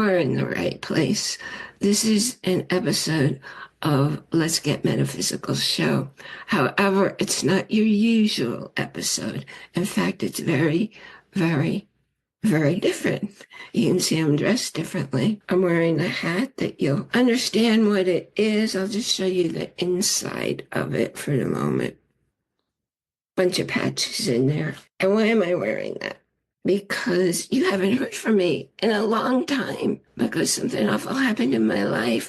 We're in the right place. This is an episode of Let's Get Metaphysical show. However, it's not your usual episode. In fact, it's very, very, very different. You can see I'm dressed differently. I'm wearing a hat that you'll understand what it is. I'll just show you the inside of it for the moment. Bunch of patches in there. And why am I wearing that? Because you haven't heard from me in a long time because something awful happened in my life